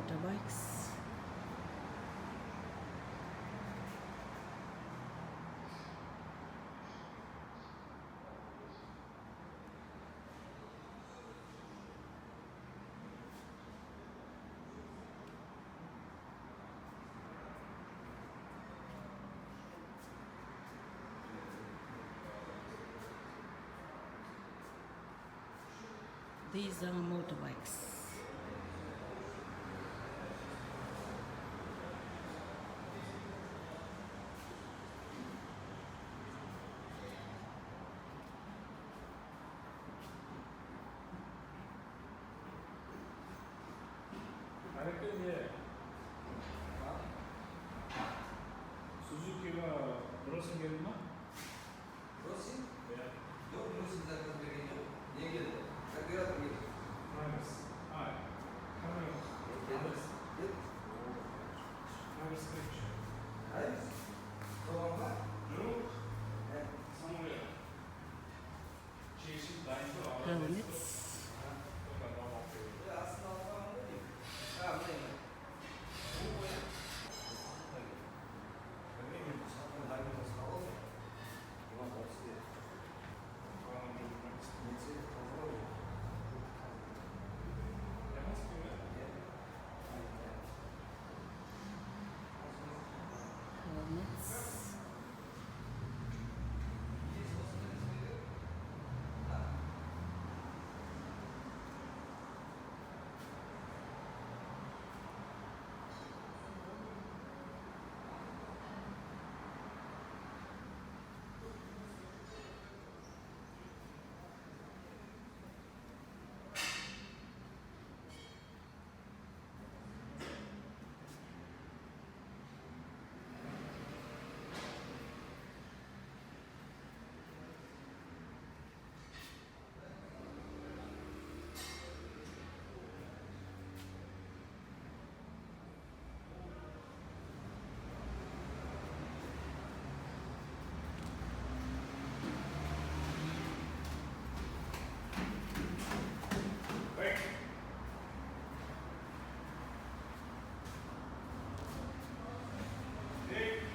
motorbikes. These are motorbikes. 가격대에 수수기가 들어생겼나? Burası? 네. Yok burası zaten bir yok. Niye geldi? Bak bir adam geldi. 프라이머스. 아, 카메라. Geldi. 프라이머스 스크래치. Hayır. Tamam bak. 쭉 Evet. 상호에 79도 알아서 Helmets. 그러니까 넘어가고. Ve aslında Alman değil. Ha bu ne? Bu mu ya? Ben ne bileyim. Zaten hayvanı sağ ol. Ama burası değil. 그거는 좀 Neyse. Tamam mı? 해머스키는 Helmets. 백. 백.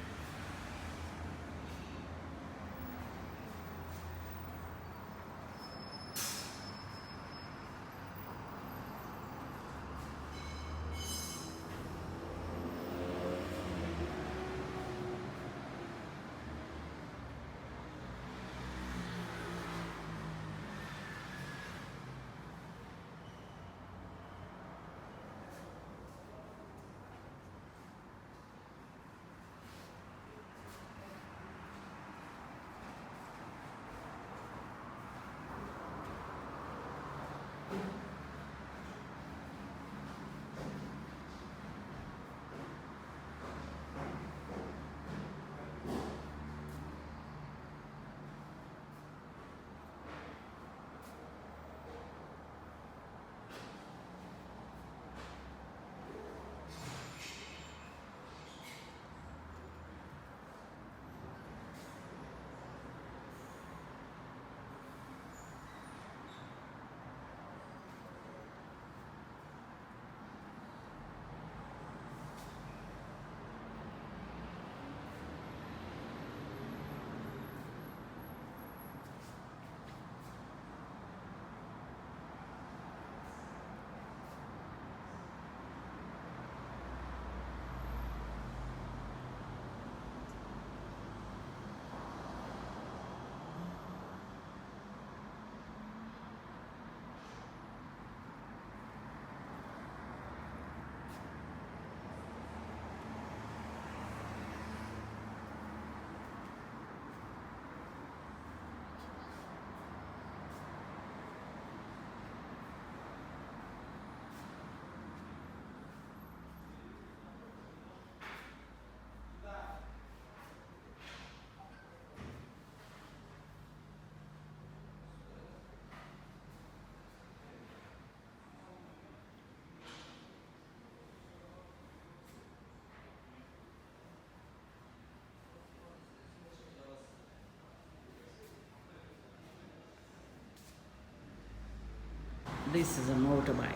This is a motorbike.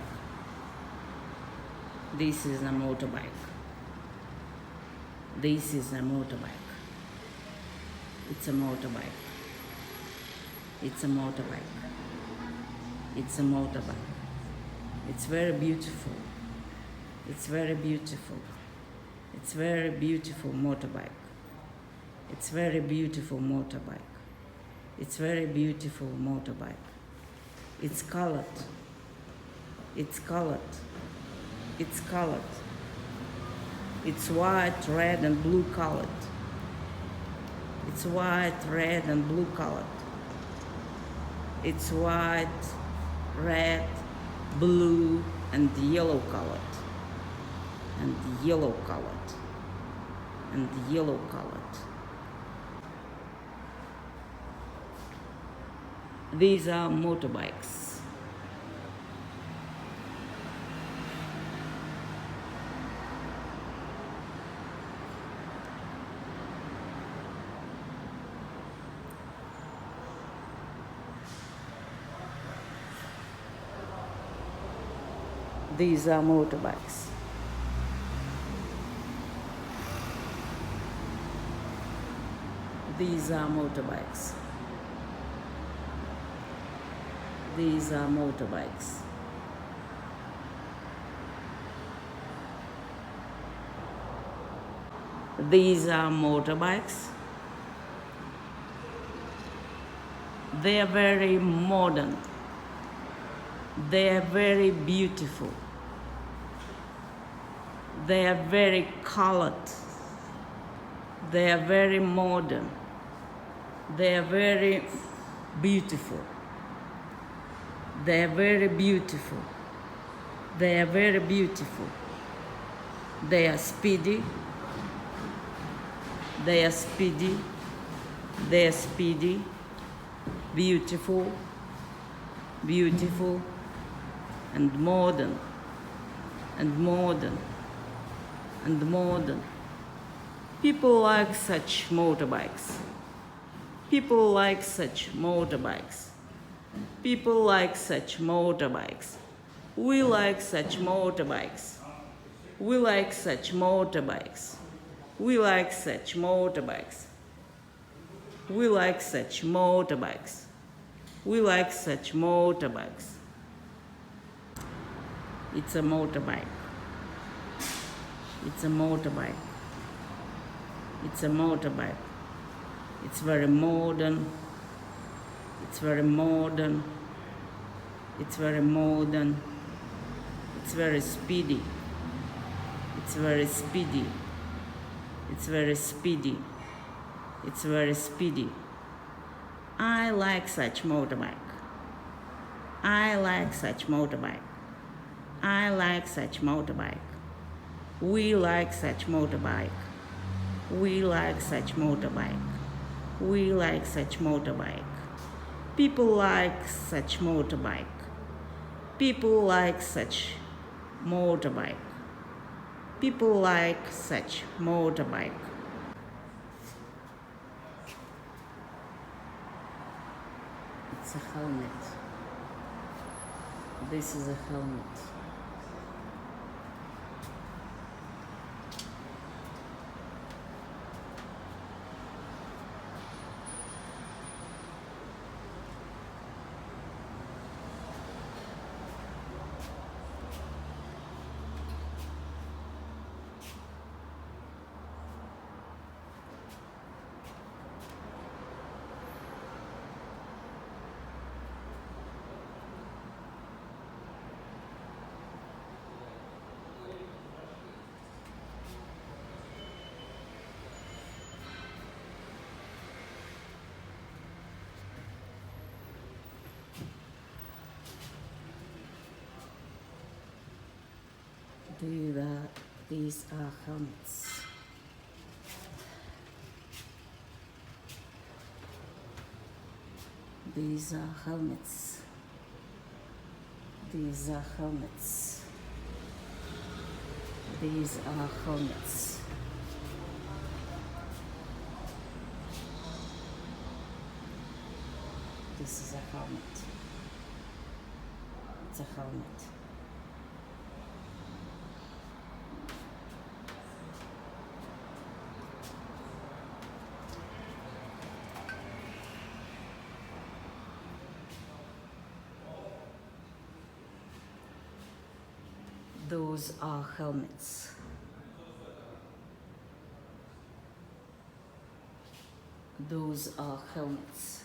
This is a motorbike. This is a motorbike. It's a motorbike. It's a motorbike. It's a motorbike. It's very beautiful. It's very beautiful. It's very beautiful motorbike. It's very beautiful motorbike. It's very beautiful motorbike. It's colored. It's colored. It's colored. It's white, red, and blue colored. It's white, red, and blue colored. It's white, red, blue, and yellow colored. And yellow colored. And yellow colored. These are motorbikes. These are motorbikes. These are motorbikes. These are motorbikes. These are motorbikes. They are very modern. They are very beautiful. They are very colored. They are very modern. They are very beautiful. They are very beautiful. They are very beautiful. They are speedy. They are speedy. They are speedy. Beautiful. Beautiful. And modern. And modern. And modern. People like such motorbikes. People like such motorbikes. People like such motorbikes. We like such motorbikes. We like such motorbikes. We like such motorbikes. We like such motorbikes. We like such motorbikes. It's a motorbike. It's a motorbike. It's a motorbike. It's very modern. It's very modern. It's very modern. It's very speedy. It's very speedy. It's very speedy. It's very speedy. I like such motorbike. I like such motorbike. I like such motorbike. We like such motorbike. We like such motorbike. We like such motorbike. People like such motorbike. People like such motorbike. People like such motorbike. It's a helmet. This is a helmet. These are helmets. These are helmets. These are helmets. These are helmets. This is a helmet. It's a helmet. Those are helmets. Those are helmets.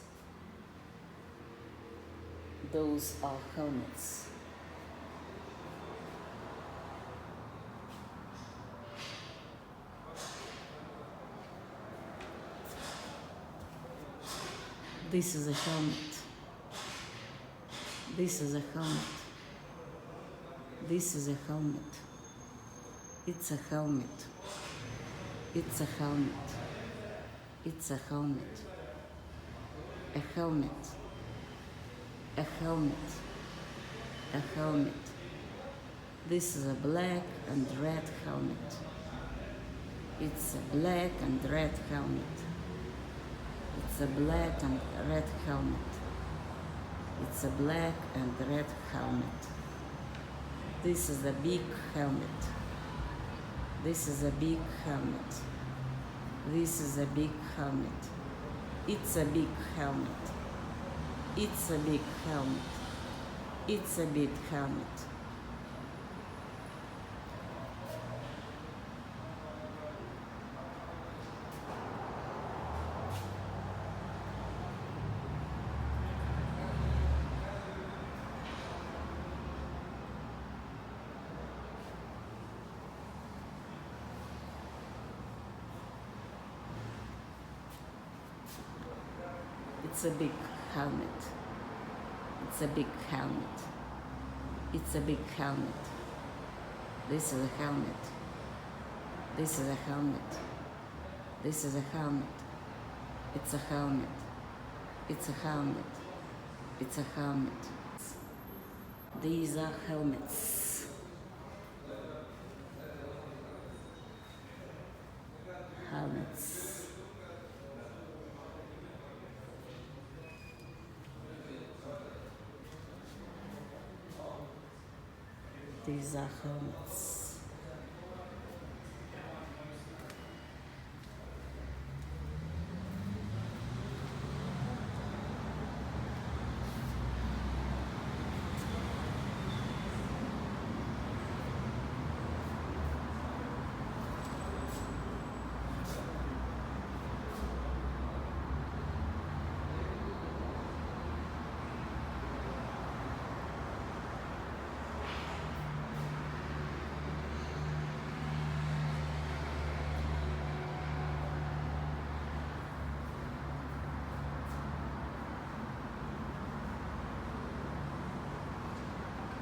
Those are helmets. This is a helmet. This is a helmet. This is a helmet. It's a helmet. It's a helmet. It's a helmet. A helmet. A helmet. A helmet. This is a black and red helmet. It's a black and red helmet. It's a black and red helmet. It's a black and red helmet. This is a big helmet. This is a big helmet. This is a big helmet. It's a big helmet. It's a big helmet. It's a big helmet. It's a big helmet. It's a big helmet. It's a big helmet. This is a helmet. This is a helmet. This is a helmet. It's a helmet. It's a helmet. It's a helmet. These are helmets. Helmets. These are helmets.